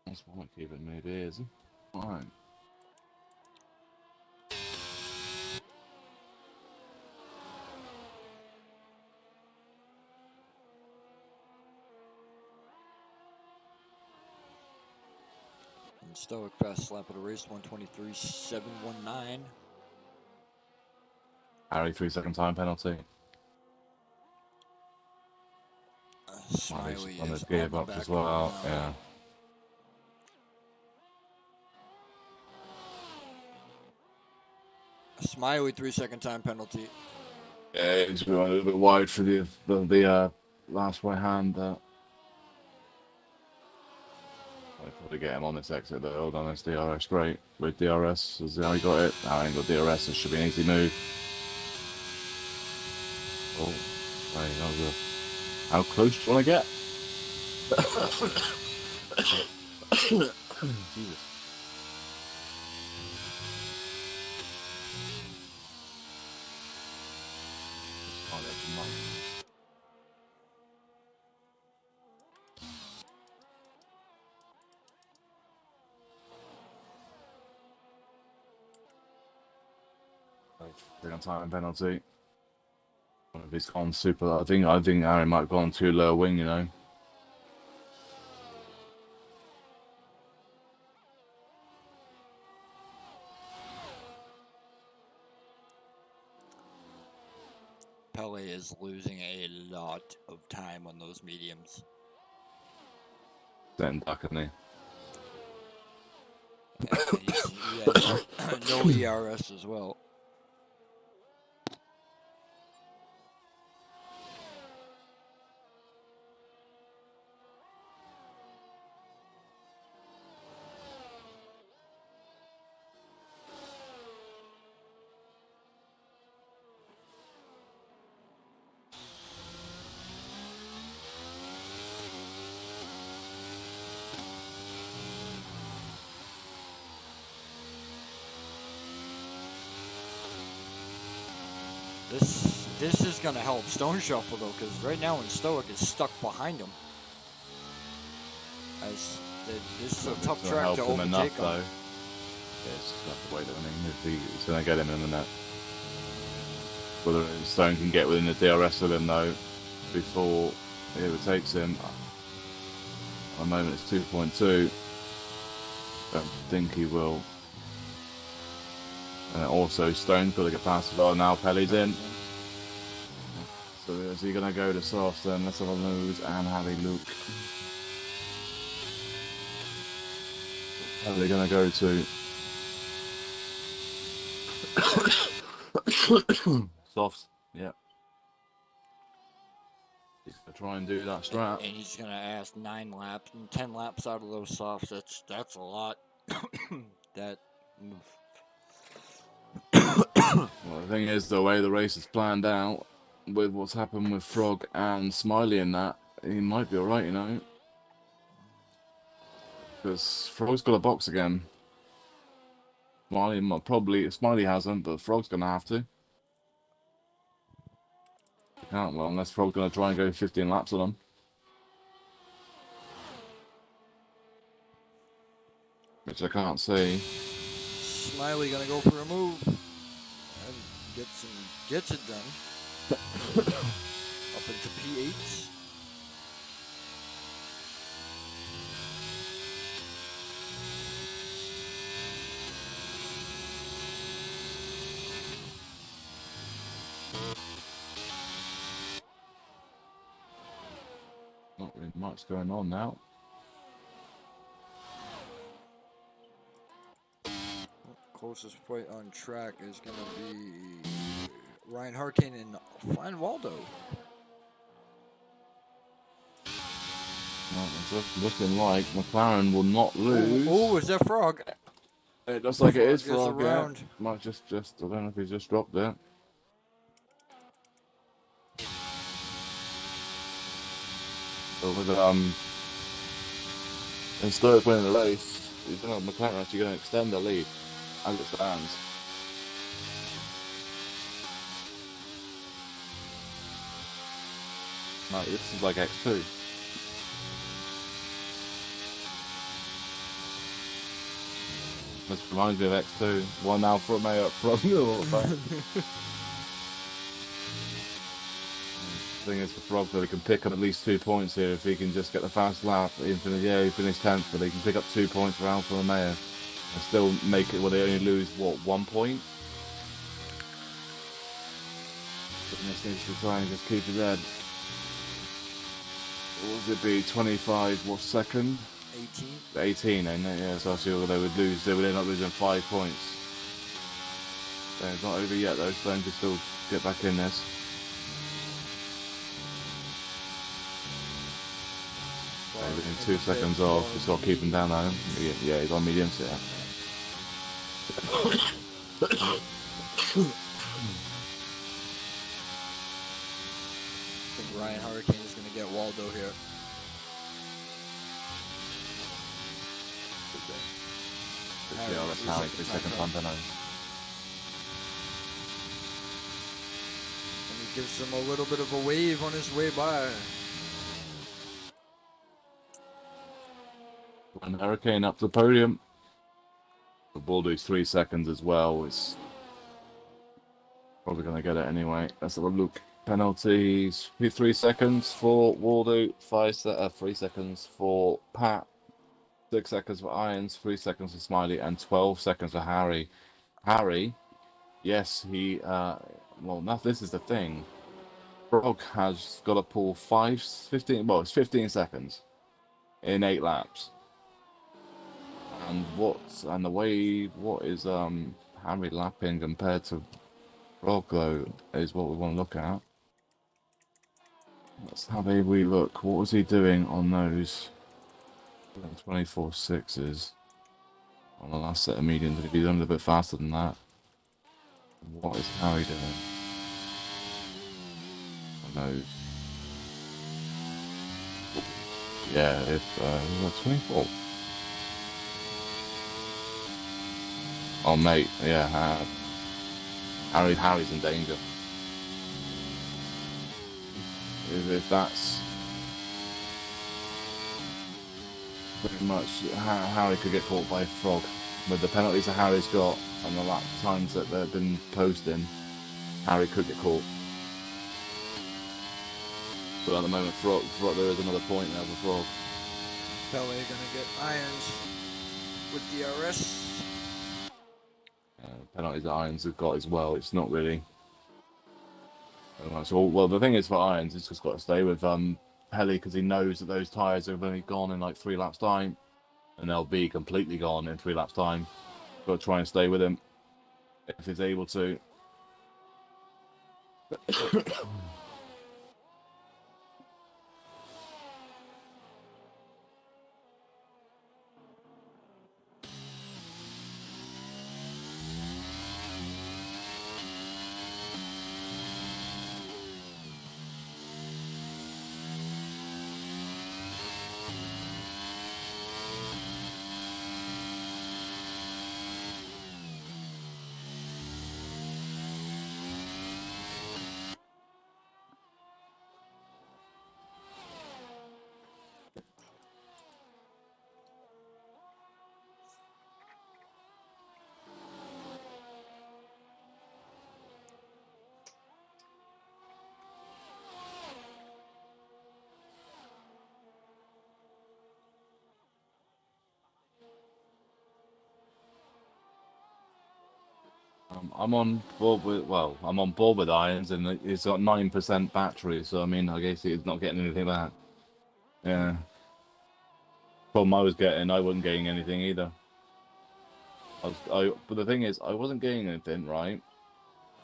That's why I keep it maybe, is it? Alright. And Stoic fast lap of the race, 1:23.719. Harry, 3-second time penalty. Smiley on is his on the gearbox back as well. Yeah. Smiley 3-second time penalty. Yeah, he's a little bit wide for the last right hand. I'll probably get him on this exit though. Hold on, this DRS great. With DRS, has he got it? No, I ain't got DRS. It should be an easy move. Oh, wait, how close do you want to get? Jesus. Oh, that's mine. Second time penalty. One of his gone super. I think Harry might have gone too low wing. You know. Pele is losing a lot of time on those mediums. Then back in there. He has no ERS as well. This is going to help Stone Shuffle though, because right now in Stoic is stuck behind him. As this is a tough track to overtake enough, him. though. Yes, that's the way that I mean, if he's going to get him in the net. Whether Stone can get within the DRS of him though before he overtakes him. At the moment it's 2.2. Don't think he will. And also Stone's got to get past as well. Now Pelly's in. So is he going to go to soft then? Let's have a lose and have a look. Are they going to go to softs? Yeah. He's going to try and do that strap. And he's going to ask 9 laps and 10 laps out of those softs. That's a lot. That. Well, the thing is, the way the race is planned out, with what's happened with Frog and Smiley in that, he might be alright, you know. Because Frog's got a box again. Smiley hasn't, but Frog's gonna have to. He can't, well, unless Frog's gonna try and go 15 laps on him. Which I can't see. Smiley gonna go for a move and gets it done. Up into P8. Not really much going on now. Closest fight on track is going to be Ryan Hurricane and Fine Waldo. Well, it's looking like McLaren will not lose. Oh, is that Frog? It looks like it is Frog Frog, yeah. around. Might just, I don't know if he just dropped it. So with instead of winning the race, you don't know McLaren actually going to extend the lead as it stands. Like, this is like X2. This reminds me of X2. One now from me up front. The thing is for Frog that he can pick up at least 2 points here if he can just get the fast lap. He finished 10th, but he can pick up 2 points for Alfa Romeo and still make it where they only lose, what, 1 point? But this needs to try and just keep it red. What would it be? 25, what second? 18. 18, and yeah, so I see they would lose. They would end up losing 5 points. So it's not over yet though, so they can still get back in this. Within 2 seconds off, just got to keep him down now. Yeah, he's on mediums here. I think Ryan Hurricane is going to get Waldo here. Yeah, that's how it's 3 seconds on, don't I? And he gives him a little bit of a wave on his way by. And Hurricane up to the podium. The Baldo's 3 seconds as well. It's probably going to get it anyway. Let's have a look. Penalties. 3 seconds for Waldo. 3 seconds for Pat. 6 seconds for Irons. 3 seconds for Smiley. And 12 seconds for Harry. Harry, yes, he... well, this is the thing. Frog has got to pull 15... Well, it's 15 seconds in 8 laps. And what is Harry lapping compared to Frog though is what we want to look at. Let's have a wee look. What was he doing on those 24.6s on the last set of mediums? Did he done a little bit faster than that? What is Harry doing on those? Yeah, if 24. Oh mate, yeah, Harry's in danger. If that's pretty much Harry could get caught by Frog with the penalties that Harry's got and the lap times that they've been posting. Harry could get caught. But at the moment, Frog there is another point there for Frog. Pele gonna get Irons with DRS. Penalties that Irons have got as well. It's not really. So, well, the thing is for Irons, he's just got to stay with Pele because he knows that those tyres have only gone in like 3 laps time, and they'll be completely gone in 3 laps time. Got to try and stay with him if he's able to. I'm on board with irons, and it's got 9% battery. So I mean, I guess it's not getting anything back. Yeah. Problem I was getting, I wasn't getting anything either. But the thing is, I wasn't getting anything, right?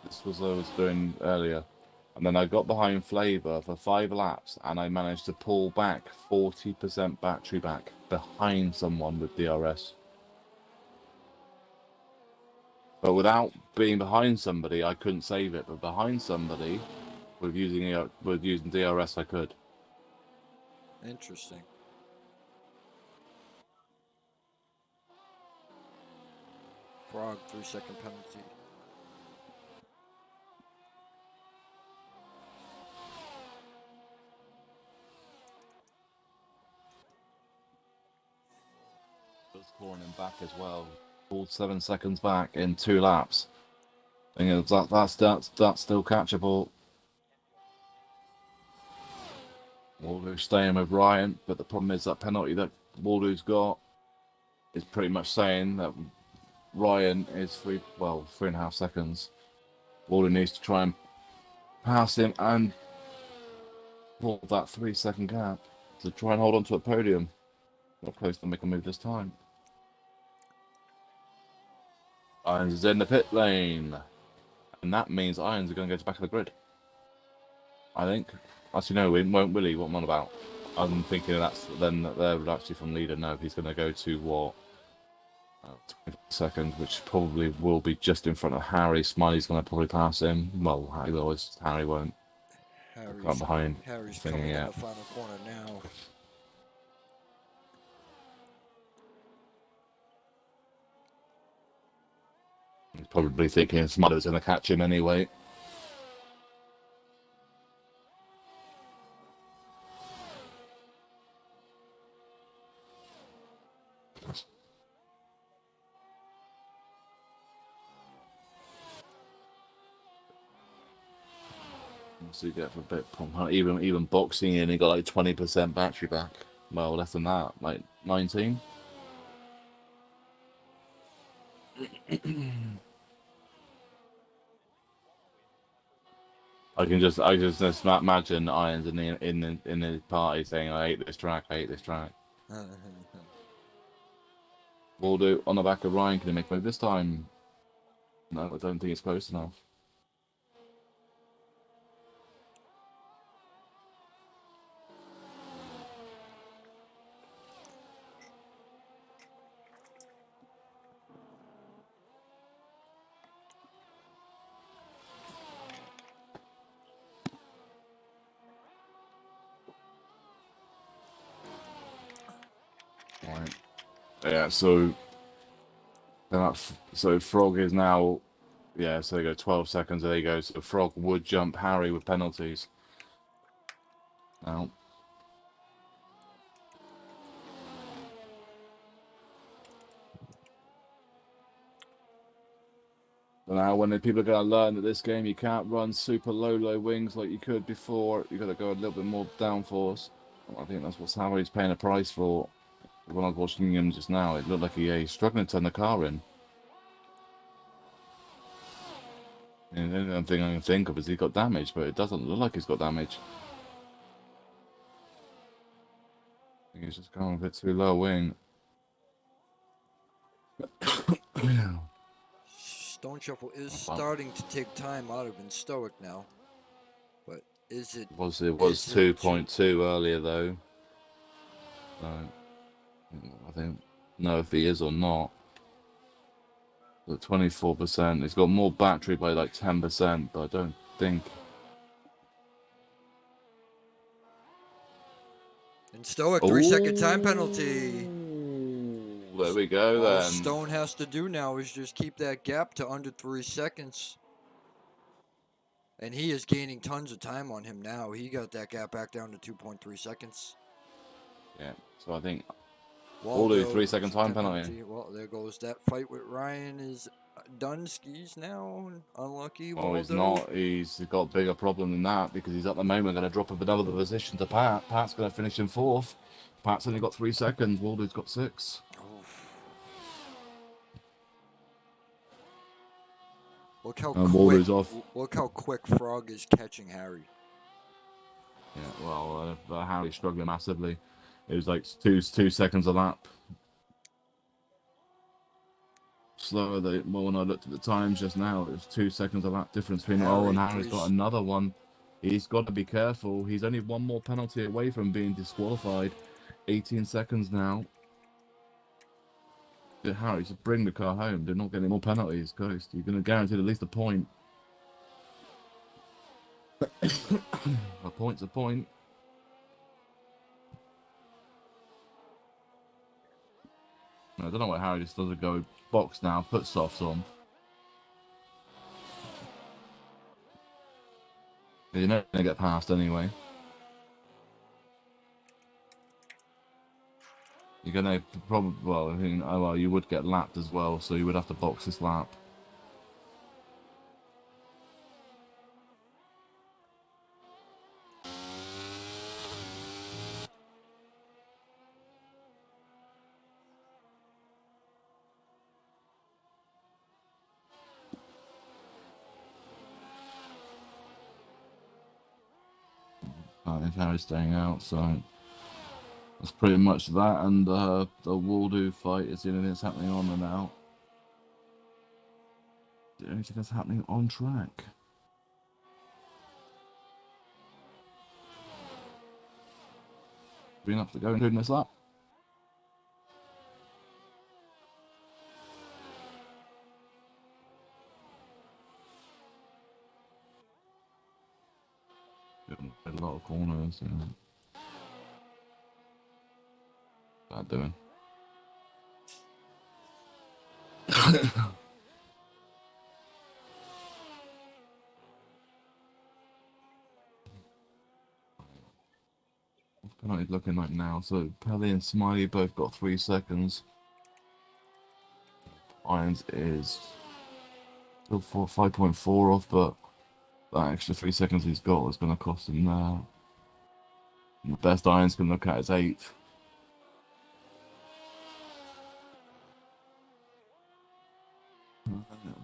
This was what I was doing earlier. And then I got behind Flavor for 5 laps, and I managed to pull back 40% battery back behind someone with DRS. But without being behind somebody, I couldn't save it. But behind somebody, with using DRS, I could. Interesting. Frog, 3-second penalty. Just calling him back as well. Pulled 7 seconds back in 2 laps. Thing is, that's still catchable. Waldo staying with Ryan, but the problem is that penalty that Waldo's got is pretty much saying that Ryan is 3.5 seconds. Waldo needs to try and pass him and pull that 3-second gap to try and hold on to a podium. Not close to make a move this time. Irons is in the pit lane, and that means Irons are going to go to the back of the grid. I think. Actually, no, it won't. Will he? What am I on about? I'm thinking they're actually from leader. No, he's going to go to what? 20 seconds, which probably will be just in front of Harry. Smiley's going to probably pass him. Well, Harry won't. Harry's Behind. coming in the final corner now. He's probably thinking Smiley was going to catch him anyway. So you get for a bit even boxing in, he got like 20% battery back. Well, less than that, like 19. I just imagine Irons in the party saying, "I hate this track. I hate this track." Waldo on the back of Ryan. Can he make a move this time? No, I don't think it's close enough. Right. Yeah. So Frog is now. Yeah. So they go 12 seconds. There you go. So Frog would jump Harry with penalties. Now. Now, when people are going to learn that this game you can't run super low wings like you could before, you got to go a little bit more downforce. I think that's what Harry's paying a price for. When I was watching him just now, it looked like he's struggling to turn the car in. And the only thing I can think of is he got damaged, but it doesn't look like he's got damage. I think he's just going a bit too low wing. Stone Shuffle is starting to take time out of Stoic now, but is it? It was 2.2 earlier though. So I think know if he is or not. At 24%, he's got more battery by like 10%, but I don't think. And Stoic, 3-second time penalty. There we go All then. Stone has to do now is just keep that gap to under 3 seconds. And he is gaining tons of time on him now. He got that gap back down to 2.3 seconds. Yeah, so I think Waldo, Waldo 3-second time penalty. Well, there goes that fight with Ryan is done skis now. Unlucky. Oh, he's Waldo. not. He's got a bigger problem than that because he's at the moment going to drop another position to Pat. Pat's going to finish in 4th. Pat's only got 3 seconds. Waldo's got 6. Look how And quick. Waldo's off. Look how quick Frog is catching Harry. Yeah, well, Harry's struggling massively. It was like two seconds a lap. Slower well, when I looked at the times just now, it was 2 seconds a lap difference between and Harry's got another one. He's got to be careful. He's only one more penalty away from being disqualified. 18 seconds now. Harry, just bring the car home. They're not getting more penalties, Ghost. You're going to guarantee at least a point. A point's a point. I don't know why Harry just doesn't go box now, put softs on. You're never going to get past anyway. You're going to probably, well, I think, oh, well, you would get lapped as well, so you would have to box this lap. If Harry's staying out, so that's pretty much that. And the Waldo fight is the only thing that's happening on and out. The only thing that's happening on track. Being up to go including this lap. A lot of corners. Yeah. What's that doing? What's penalty looking like now? So Pelly and Smiley both got 3 seconds. Irons is still 5.4 off, but that extra 3 seconds he's got is going to cost him now. The best Irons can look at is 8th.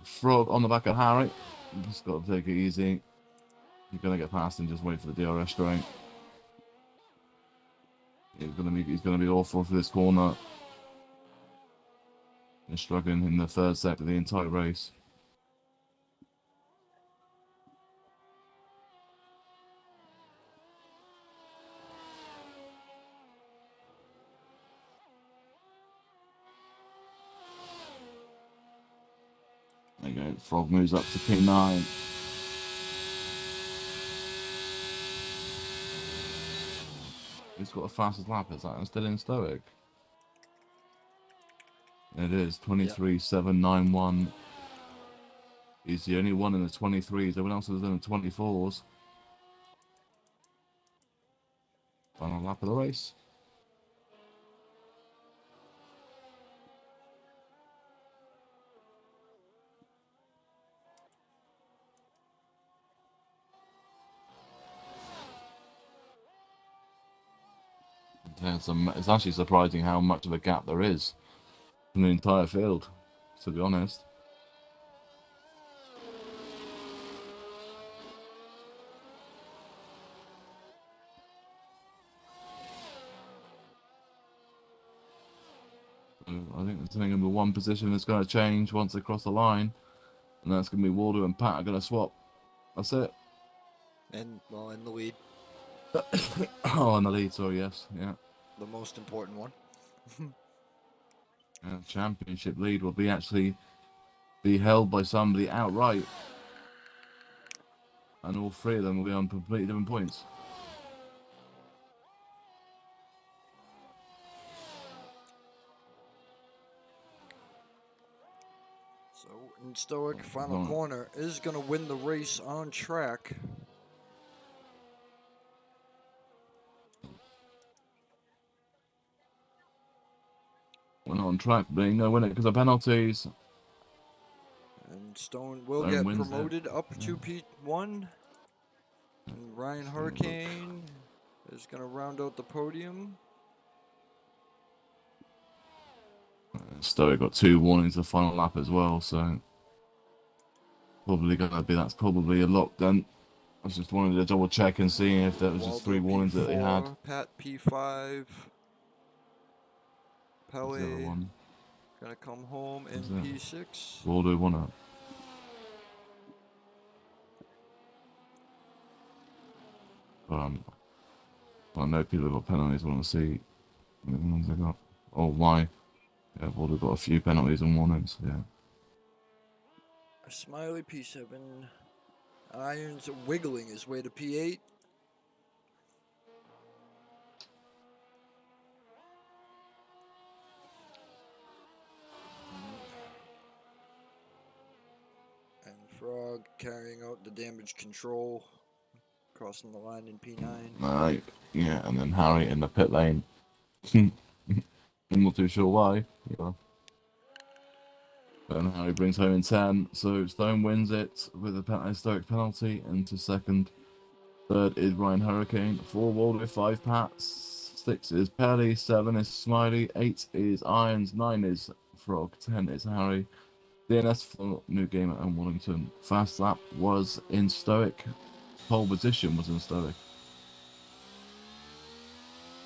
Frog on the back of Harry. Just got to take it easy. You're going to get past him, just wait for the DRS straight. He's going to be awful for this corner. He's struggling in the third sector the entire race. There you go, Frog moves up to P9. Who's got the fastest lap? Is that still in Stoic? It is 23.791. He's the only one in the 23s. Everyone else is in the 24s. Final lap of the race. Yeah, it's actually surprising how much of a gap there is from the entire field, to be honest. I think there's only going to be one position that's going to change once they cross the line, and that's going to be Waldo and Pat are going to swap. That's it. And well, in the lead. Oh, in the lead, so yes, yeah. The most important one. Championship lead will actually be held by somebody outright, and all 3 of them will be on completely different points. So, in Stoic, final corner is going to win the race on track. We're not on track, but ain't no winner because of penalties. And Stone will get promoted up to P1. And Ryan Hurricane is going to round out the podium. Stoic got 2 warnings the final lap as well, so Probably gonna be. That's probably a lock then. I was just wanted to double check and see if there was just Waldo 3 warnings that they had. P4, Pat P5, What's the other Pele one? gonna come home in Is that P6. Waldo one up? I know people have got penalties. I want to see the ones they got. Oh, why? Yeah, Waldo got a few penalties and warnings. Yeah. Smiley P7. Irons wiggling his way to P8. And Frog carrying out the damage control. Crossing the line in P9. Yeah, and then Harry in the pit lane. I'm not too sure why. Yeah. And Harry brings home in 10. So Stone wins it with a historic penalty into second. Third is Ryan Hurricane. 4 Waldo, 5 Pats. 6 is Pelly. 7 is Smiley. 8 is Irons. 9 is Frog. 10 is Harry. DNS for New Gamer and Wellington. Fast lap was in Stoic. Pole position was in Stoic.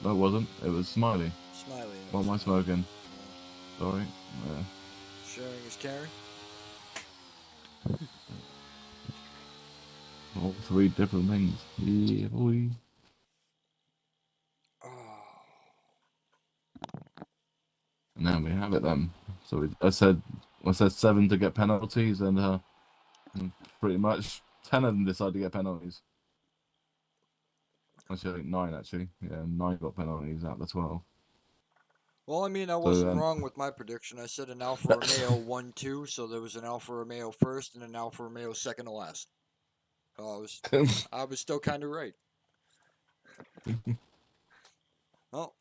No, it wasn't. It was Smiley. Smiley. What am I smoking? Sorry. Yeah. Sharing his carry. All 3 different things. Yeah, boy. Oh. And then we have it then. So I said 7 to get penalties, and pretty much 10 of them decided to get penalties. Actually, I think 9 actually. Yeah, 9 got penalties out of the 12. Well, I mean, I wasn't wrong with my prediction. I said an Alfa Romeo 1-2, so there was an Alfa Romeo first and an Alfa Romeo second to last. I was still kind of right. Oh.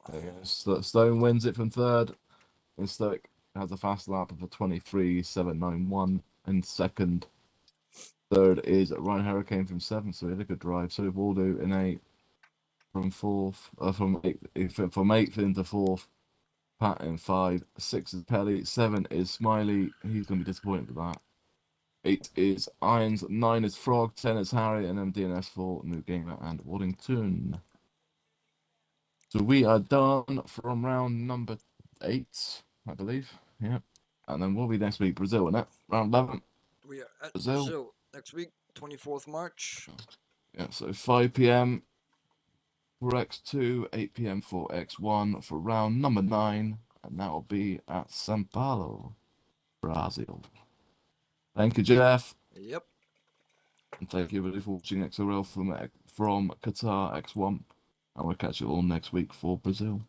Stone wins it from third, and Stoic has a fast lap of a 23.791 in second. Third is Ryan Hurricane from 7th, so he had a good drive. So did Waldo in 8th. From 4th, from 8th into 4th. Pat in 5. 6 is Pelly. 7 is Smiley. He's going to be disappointed with that. 8 is Irons. 9 is Frog. 10 is Harry. And then DNS for New Gamer and Waddington. So we are done from round number 8, I believe. Yeah. And then we'll be next week, Brazil, isn't it? Round 11. We are at Brazil next week, 24th March. Yeah, so 5 p.m. for X2, 8 p.m. for X1 for round number 9. And that will be at Sao Paulo, Brazil. Thank you, Jeff. Yep. And thank you, everybody, for watching XRL from Qatar X1. And we'll catch you all next week for Brazil.